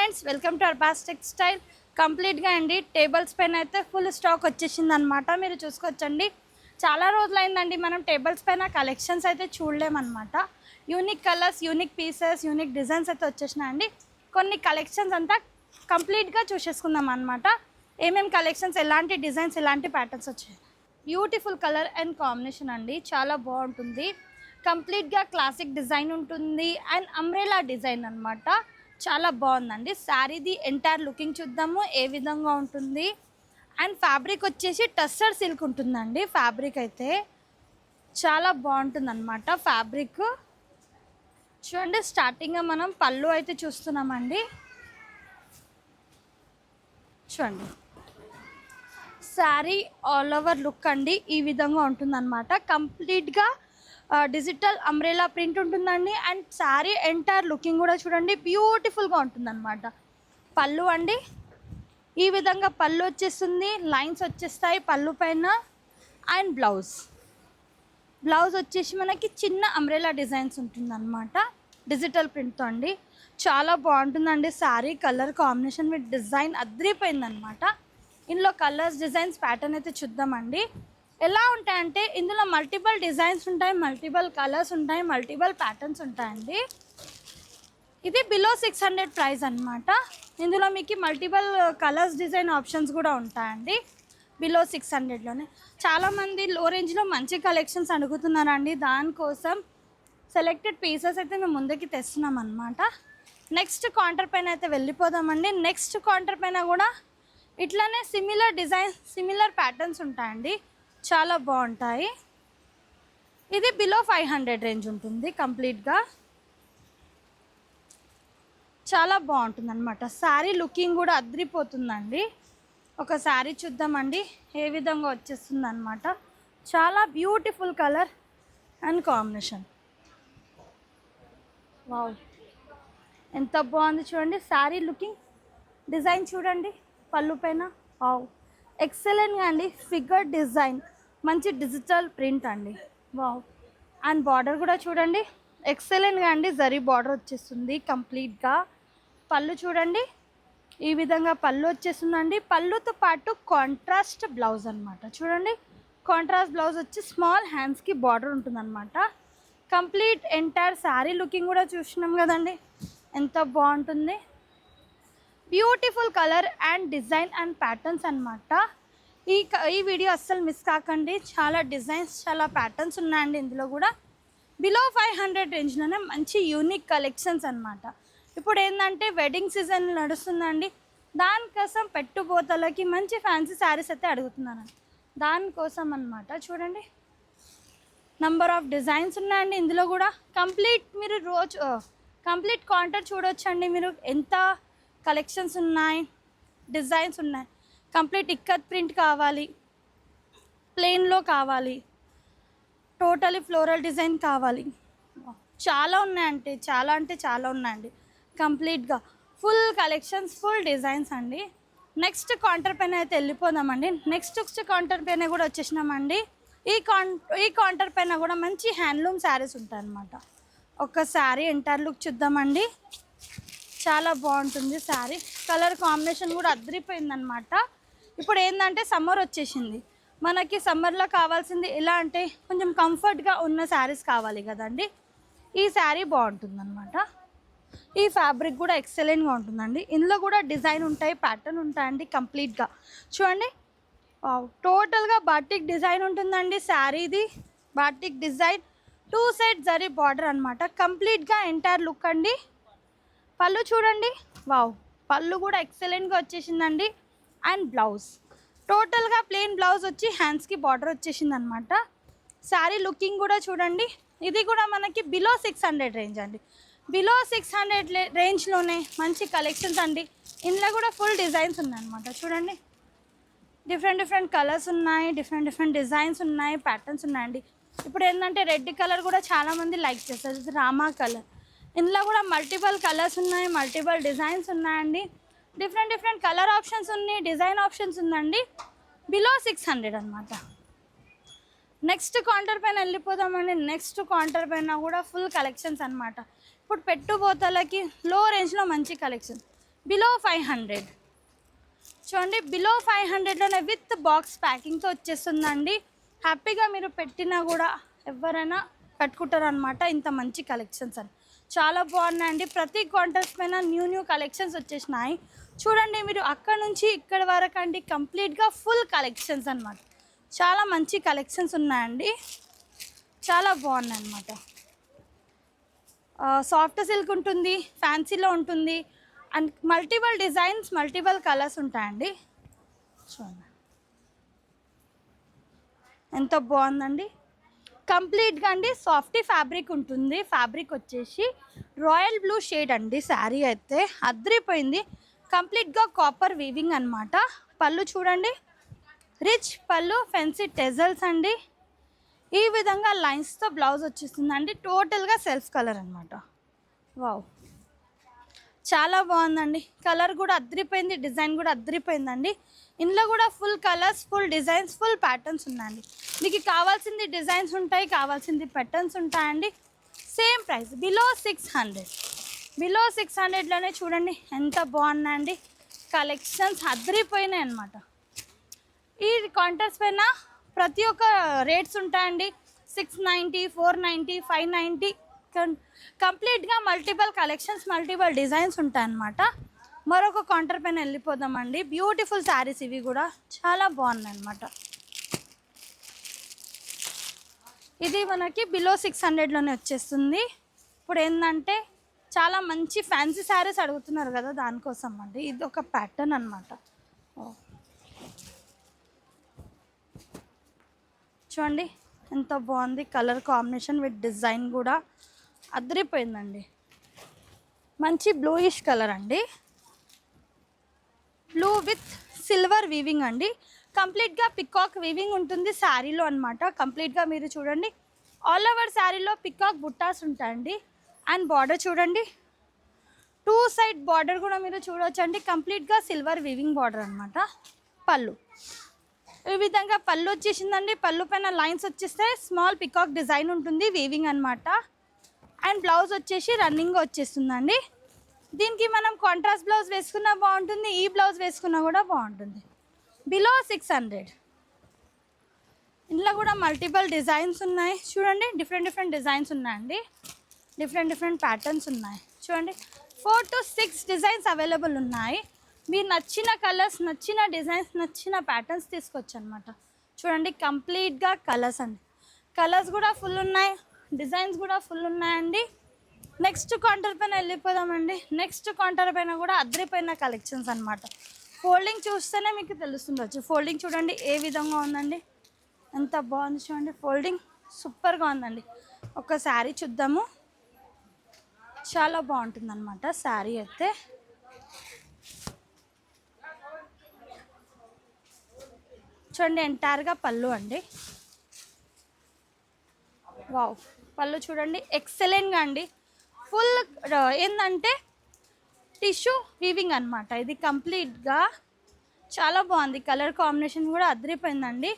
Friends, welcome to Arbaz textile. కంప్లీట్గా అండి tables పైన అయితే ఫుల్ స్టాక్ వచ్చేసింది అనమాట. మీరు చూసుకోవచ్చండి, చాలా రోజులైందండి మనం టేబుల్స్ పైన కలెక్షన్స్ అయితే చూడలేమన్నమాట. Unique colours, unique pieces, unique designs అయితే వచ్చేసినాయండి. కొన్ని కలెక్షన్స్ అంతా కంప్లీట్గా చూసేసుకుందాం అనమాట. ఏమేమి కలెక్షన్స్, ఎలాంటి డిజైన్స్, ఎలాంటి ప్యాటర్న్స్ వచ్చాయి. బ్యూటిఫుల్ కలర్ అండ్ కాంబినేషన్ అండి, చాలా బాగుంటుంది. కంప్లీట్గా క్లాసిక్ డిజైన్ ఉంటుంది అండ్ అంబ్రెలా డిజైన్ అనమాట. చాలా బాగుందండి. శారీది ఎంటైర్ లుకింగ్ చూద్దాము ఏ విధంగా ఉంటుంది. అండ్ ఫ్యాబ్రిక్ వచ్చేసి టస్సర్ సిల్క్ ఉంటుందండి. ఫ్యాబ్రిక్ అయితే చాలా బాగుంటుంది అనమాట. ఫ్యాబ్రిక్ చూడండి, స్టార్టింగ్గా మనం పళ్ళు అయితే చూస్తున్నామండి. చూడండి, శారీ ఆల్ ఓవర్ లుక్ అండి ఈ విధంగా ఉంటుందన్నమాట. కంప్లీట్గా డిజిటల్ అంబ్రెలా ప్రింట్ ఉంటుందండి. అండ్ శారీ ఎంటైర్ లుకింగ్ కూడా చూడండి బ్యూటిఫుల్గా ఉంటుందన్నమాట. పళ్ళు అండి ఈ విధంగా పళ్ళు వచ్చేస్తుంది, లైన్స్ వచ్చేస్తాయి పళ్ళు పైన. అండ్ బ్లౌజ్ వచ్చేసి మనకి చిన్న అంబ్రెలా డిజైన్స్ ఉంటుందన్నమాట, డిజిటల్ ప్రింట్తో అండి. చాలా బాగుంటుందండి. Sari colour combination with design అదిరిపోయిందనమాట. ఇందులో కలర్స్, డిజైన్స్, ప్యాటర్న్ అయితే చూద్దామండి. ఎలా ఉంటాయంటే ఇందులో మల్టిపుల్ డిజైన్స్ ఉంటాయి, మల్టిపుల్ కలర్స్ ఉంటాయి, మల్టిపుల్ ప్యాటర్న్స్ ఉంటాయండి. ఇది బిలో 600 ప్రైస్ అనమాట. ఇందులో మీకు మల్టిపుల్ కలర్స్, డిజైన్ ఆప్షన్స్ కూడా ఉంటాయండి. బిలో 600లోనే. చాలామంది లో రేంజ్లో మంచి కలెక్షన్స్ అడుగుతున్నారండి. దానికోసం సెలెక్టెడ్ పీసెస్ అయితే మేము ముందుకి తెస్తున్నాం అనమాట. నెక్స్ట్ కౌంటర్ పైన అయితే వెళ్ళిపోదామండి. నెక్స్ట్ కౌంటర్ పైన కూడా ఇట్లానే సిమిలర్ డిజైన్స్, సిమిలర్ ప్యాటర్న్స్ ఉంటాయండి, చాలా బాగుంటాయి. ఇది బిలో 500 రేంజ్ ఉంటుంది. కంప్లీట్గా చాలా బాగుంటుంది అనమాట. శారీ లుకింగ్ కూడా అదిరిపోతుందండి. ఒక శారీ చూద్దామండి ఏ విధంగా వచ్చేస్తుంది అనమాట. చాలా beautiful colour and combination. Wow, ఎంత బాగుంది చూడండి. శారీ లుకింగ్, డిజైన్ చూడండి పళ్ళు పైన. వావ్, ఎక్సలెంట్గా అండి. ఫిగర్ డిజైన్, మంచి డిజిటల్ ప్రింట్ అండి. వావ్. అండ్ బార్డర్ కూడా చూడండి ఎక్సలెంట్గా అండి. జరీ బార్డర్ వచ్చేస్తుంది కంప్లీట్గా. పళ్ళు చూడండి ఈ విధంగా పళ్ళు వచ్చేస్తుందండి. పళ్ళుతో పాటు కాంట్రాస్ట్ బ్లౌజ్ అనమాట. చూడండి, కాంట్రాస్ట్ బ్లౌజ్ వచ్చి స్మాల్ హ్యాండ్స్కి బార్డర్ ఉంటుందన్నమాట. కంప్లీట్ ఎంటైర్ శారీ లుకింగ్ కూడా చూసినాం కదండి, ఎంత బాగుంటుంది. Beautiful colour and design and patterns అనమాట. ఈ వీడియో అస్సలు మిస్ కాకండి. చాలా డిజైన్స్, చాలా ప్యాటర్న్స్ ఉన్నాయండి ఇందులో కూడా. బిలో 500 రేంజ్లోనే మంచి యూనిక్ కలెక్షన్స్ అనమాట. ఇప్పుడు ఏంటంటే వెడ్డింగ్ సీజన్ నడుస్తుందండి. దానికోసం పెట్టుబోతలకి మంచి ఫ్యాన్సీ శారీస్ అయితే అడుగుతున్నాను, దానికోసం అనమాట. చూడండి, నంబర్ ఆఫ్ డిజైన్స్ ఉన్నాయండి ఇందులో కూడా. మీరు కంప్లీట్ కౌంటర్ చూడొచ్చండి. మీరు ఎంత కలెక్షన్స్ ఉన్నాయి, డిజైన్స్ ఉన్నాయి. కంప్లీట్ ఇక్కత్ ప్రింట్ కావాలి, ప్లెయిన్లో కావాలి, టోటలీ ఫ్లోరల్ డిజైన్ కావాలి, చాలా ఉన్నాయంటే చాలా ఉన్నాయండి. కంప్లీట్గా ఫుల్ కలెక్షన్స్, ఫుల్ డిజైన్స్ అండి. నెక్స్ట్ కౌంటర్ పైన అయితే వెళ్ళిపోదామండి. నెక్స్ట్ కౌంటర్ పైన కూడా వచ్చేసినామండి. ఈ కౌంటర్ పైన కూడా మంచి హ్యాండ్లూమ్ శారీస్ ఉంటాయన్నమాట. ఒక శారీ ఎంటైర్ లుక్ చూద్దామండి. చాలా బాగుంటుంది శారీ. కలర్ కాంబినేషన్ కూడా అదిరిపోయిందనమాట. ఇప్పుడు ఏంటంటే సమ్మర్ వచ్చేసింది మనకి. సమ్మర్లో కావాల్సింది ఎలా అంటే కొంచెం కంఫర్ట్గా ఉన్న శారీస్ కావాలి కదండి. ఈ శారీ బాగుంటుందన్నమాట. ఈ ఫ్యాబ్రిక్ కూడా ఎక్సలెంట్గా ఉంటుందండి. ఇందులో కూడా డిజైన్ ఉంటాయి, ప్యాటర్న్ ఉంటాయండి. కంప్లీట్గా చూడండి, టోటల్గా బాటిక్ డిజైన్ ఉంటుందండి. శారీది batik design, 2 side zari border అనమాట. కంప్లీట్గా ఎంటైర్ లుక్ అండి. పళ్ళు చూడండి, వావ్, పళ్ళు కూడా ఎక్సలెంట్గా వచ్చేసిందండి. అండ్ బ్లౌజ్ టోటల్గా ప్లెయిన్ బ్లౌజ్ వచ్చి హ్యాండ్స్కి బార్డర్ వచ్చేసింది అనమాట. శారీ లుకింగ్ కూడా చూడండి. ఇది కూడా మనకి బిలో 600 రేంజ్ అండి. బిలో 600 రేంజ్లోనే మంచి కలెక్షన్స్ అండి. ఇందులో కూడా ఫుల్ డిజైన్స్ ఉన్నాయన్నమాట. చూడండి, డిఫరెంట్ కలర్స్ ఉన్నాయి, డిఫరెంట్ డిజైన్స్ ఉన్నాయి, ప్యాటర్న్స్ ఉన్నాయండి. ఇప్పుడు ఏంటంటే రెడ్ కలర్ కూడా చాలామంది లైక్ చేస్తారు, ఇది రామా కలర్. ఇందులో కూడా మల్టిపుల్ కలర్స్ ఉన్నాయి, మల్టిపుల్ డిజైన్స్ ఉన్నాయండి. డిఫరెంట్ కలర్ ఆప్షన్స్ ఉన్నాయి, డిజైన్ ఆప్షన్స్ ఉందండి. బిలో 600 అనమాట. నెక్స్ట్ కౌంటర్ పైన వెళ్ళిపోదామండి. నెక్స్ట్ కౌంటర్ పైన కూడా ఫుల్ కలెక్షన్స్ అనమాట. ఇప్పుడు పెట్టుబోతలకి లో రేంజ్లో మంచి కలెక్షన్. బిలో 500. చూడండి బిలో 500లోనే విత్ బాక్స్ ప్యాకింగ్తో వచ్చేస్తుందండి. హ్యాపీగా మీరు పెట్టినా కూడా ఎవరైనా కట్టుకుంటారు అనమాట. ఇంత మంచి కలెక్షన్స్ అని చాలా బాగున్నాయండి. ప్రతి కాంటెస్ట్ పైన న్యూ కలెక్షన్స్ వచ్చేసినాయి. చూడండి మీరు అక్కడ నుంచి ఇక్కడ వరకు అండి కంప్లీట్గా ఫుల్ కలెక్షన్స్ అనమాట. చాలా మంచి కలెక్షన్స్ ఉన్నాయండి. చాలా బాగున్నాయి అనమాట. సాఫ్ట్ సిల్క్ ఉంటుంది, ఫ్యాన్సీలో ఉంటుంది, and multiple designs multiple colours ఉంటాయండి. చూడండి ఎంత బాగుందండి. కంప్లీట్గా అండి సాఫ్టీ ఫ్యాబ్రిక్ ఉంటుంది. ఫ్యాబ్రిక్ వచ్చేసి రాయల్ బ్లూ షేడ్ అండి. శారీ అయితే అద్రిపోయింది. కంప్లీట్గా కాపర్ వీవింగ్ అనమాట. పళ్ళు చూడండి, రిచ్ పళ్ళు, ఫెన్సీ టెజల్స్ అండి. ఈ విధంగా లైన్స్తో బ్లౌజ్ వచ్చేస్తుందండి. టోటల్గా సెల్ఫ్ కలర్ అనమాట. వావ్, చాలా బాగుందండి. కలర్ కూడా అద్రిపోయింది, డిజైన్ కూడా అద్రిపోయిందండి. ఇందులో కూడా full colours, full designs, full patterns ఉన్నాయండి. మీకు కావాల్సింది డిజైన్స్ ఉంటాయి, కావాల్సింది ప్యాటర్న్స్ ఉంటాయండి. Same price below 600. బిలో 600లోనే చూడండి ఎంత బాగున్నాయండి. కలెక్షన్స్ అద్రిపోయినాయి అనమాట. ఈ కాంటెస్ట్ పైన ప్రతి ఒక్క రేట్స్ ఉంటాయండి. 690, 490, 590. కంప్లీట్గా మల్టిపుల్ కలెక్షన్స్, మల్టిపుల్ డిజైన్స్ ఉంటాయన్నమాట. మరొక కౌంటర్ పైన వెళ్ళిపోదామండి. బ్యూటిఫుల్ శారీస్ ఇవి కూడా చాలా బాగున్నాయి అన్నమాట. ఇది మనకి బిలో 600లోనే వచ్చేస్తుంది. ఇప్పుడు ఏంటంటే చాలా మంచి ఫ్యాన్సీ శారీస్ అడుగుతున్నారు కదా, దానికోసం అండి. ఇది ఒక ప్యాటర్న్ అనమాట. చూడండి ఎంత బాగుంది. కలర్ కాంబినేషన్ విత్ డిజైన్ కూడా అదిరిపోయిందండి. మంచి బ్లూయిష్ కలర్ అండి. బ్లూ విత్ సిల్వర్ వీవింగ్ అండి. కంప్లీట్గా పికాక్ వీవింగ్ ఉంటుంది శారీలో అనమాట. కంప్లీట్గా మీరు చూడండి ఆల్ ఓవర్ శారీలో పికాక్ బుట్టాస్ ఉంటాయండి. అండ్ బార్డర్ చూడండి, 2 సైడ్ బార్డర్ కూడా మీరు చూడవచ్చండి. కంప్లీట్గా సిల్వర్ వీవింగ్ బార్డర్ అనమాట. పళ్ళు ఈ విధంగా పళ్ళు వచ్చేసిందండి. పళ్ళు పైన లైన్స్ వచ్చేస్తే స్మాల్ పికాక్ డిజైన్ ఉంటుంది, వీవింగ్ అనమాట. అండ్ బ్లౌజ్ వచ్చేసి రన్నింగ్ వచ్చేస్తుందండి. దీనికి మనం కాంట్రాస్ట్ బ్లౌజ్ వేసుకున్నా బాగుంటుంది, ఈ బ్లౌజ్ వేసుకున్నా కూడా బాగుంటుంది. బిలో 600. ఇందులో కూడా మల్టిపుల్ డిజైన్స్ ఉన్నాయి. చూడండి డిఫరెంట్ డిజైన్స్ ఉన్నాయండి. డిఫరెంట్ ప్యాటర్న్స్ ఉన్నాయి. చూడండి 4 to 6 డిజైన్స్ అవైలబుల్ ఉన్నాయి. మీరు నచ్చిన కలర్స్, నచ్చిన డిజైన్స్, నచ్చిన ప్యాటర్న్స్ తీసుకోవచ్చు అనమాట. చూడండి కంప్లీట్గా కలర్స్ అండి. కలర్స్ కూడా ఫుల్ ఉన్నాయి, డిజైన్స్ కూడా ఫుల్ ఉన్నాయండి. నెక్స్ట్ కౌంటర్ పైన వెళ్ళిపోదామండి. నెక్స్ట్ కౌంటర్ పైన కూడా అద్రిపోయిన కలెక్షన్స్ అనమాట. ఫోల్డింగ్ చూస్తేనే మీకు తెలుస్తుండొచ్చు. ఫోల్డింగ్ చూడండి ఏ విధంగా ఉందండి, ఎంత బాగుంది చూడండి. ఫోల్డింగ్ సూపర్గా ఉందండి. ఒక శారీ చూద్దాము. చాలా బాగుంటుంది అనమాట శారీ అయితే. చూడండి ఎంటైర్గా పళ్ళు అండి. వావ్, పళ్ళు చూడండి ఎక్సలెంట్గా అండి. ఫుల్ ఏంటంటే టిష్యూ వీవింగ్ అనమాట. ఇది కంప్లీట్గా చాలా బాగుంది. కలర్ కాంబినేషన్ కూడా అదిరిపోయిందండి.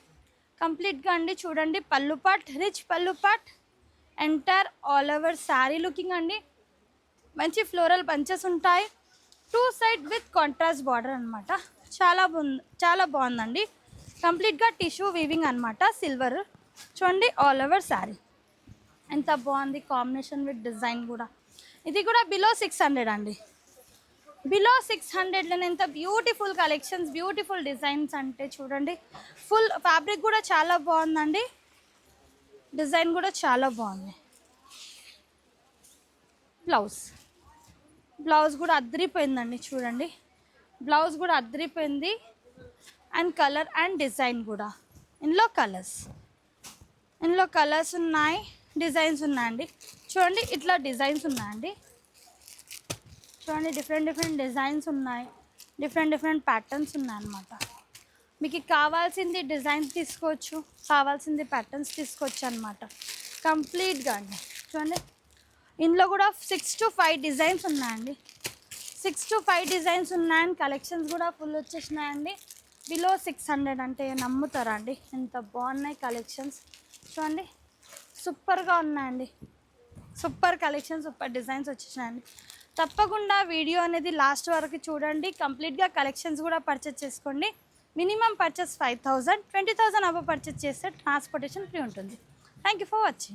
కంప్లీట్గా అండి చూడండి పళ్ళు పాట్, రిచ్ పళ్ళు పాట్, entire all over sari looking అండి. మంచి ఫ్లోరల్ బంచెస్ ఉంటాయి. 2 సైడ్ విత్ కాంట్రాస్ట్ బార్డర్ అనమాట. చాలా బాగుందండి. కంప్లీట్గా టిష్యూ వీవింగ్ అనమాట. సిల్వర్ చూడండి ఆల్ ఓవర్ శారీ ఎంత బాగుంది. కాంబినేషన్ విత్ డిజైన్ కూడా. ఇది కూడా బిలో 600 అండి. బిలో 600లోనే ఎంత బ్యూటిఫుల్ కలెక్షన్స్, బ్యూటిఫుల్ డిజైన్స్ అంటే చూడండి. ఫుల్ ఫ్యాబ్రిక్ కూడా చాలా బాగుందండి. డిజైన్ కూడా చాలా బాగుంది. బ్లౌజ్ కూడా అదిరిపోయిందండి. చూడండి బ్లౌజ్ కూడా అదిరిపోయింది. అండ్ కలర్ అండ్ డిజైన్ కూడా. ఇందులో కలర్స్ ఉన్నాయి, డిజైన్స్ ఉన్నాయండి. చూడండి ఇట్లా డిజైన్స్ ఉన్నాయండి. చూడండి డిఫరెంట్ డిజైన్స్ ఉన్నాయి, డిఫరెంట్ ప్యాటర్న్స్ ఉన్నాయన్నమాట. మీకు కావాల్సింది డిజైన్స్ తీసుకోవచ్చు, కావాల్సింది ప్యాటర్న్స్ తీసుకోవచ్చు అనమాట. కంప్లీట్గా అండి. చూడండి ఇందులో కూడా 6 to 5 డిజైన్స్ ఉన్నాయండి. 6 to 5 డిజైన్స్ ఉన్నాయండి. కలెక్షన్స్ కూడా ఫుల్ వచ్చేసినాయండి. బిలో 600 అంటే నమ్ముతారా అండి? ఎంత బాగున్నాయి కలెక్షన్స్. చూడండి సూపర్గా ఉన్నాయండి. సూపర్ కలెక్షన్, సూపర్ డిజైన్స్ వచ్చేసినాయండి. తప్పకుండా వీడియో అనేది లాస్ట్ వరకు చూడండి. కంప్లీట్గా కలెక్షన్స్ కూడా పర్చేస్ చేసుకోండి. మినిమం పర్చేస్ 5000, 20,000 అబవ్ పర్చేస్ చేస్తే ట్రాన్స్పోర్టేషన్ ఫ్రీ ఉంటుంది. Thank you for watching.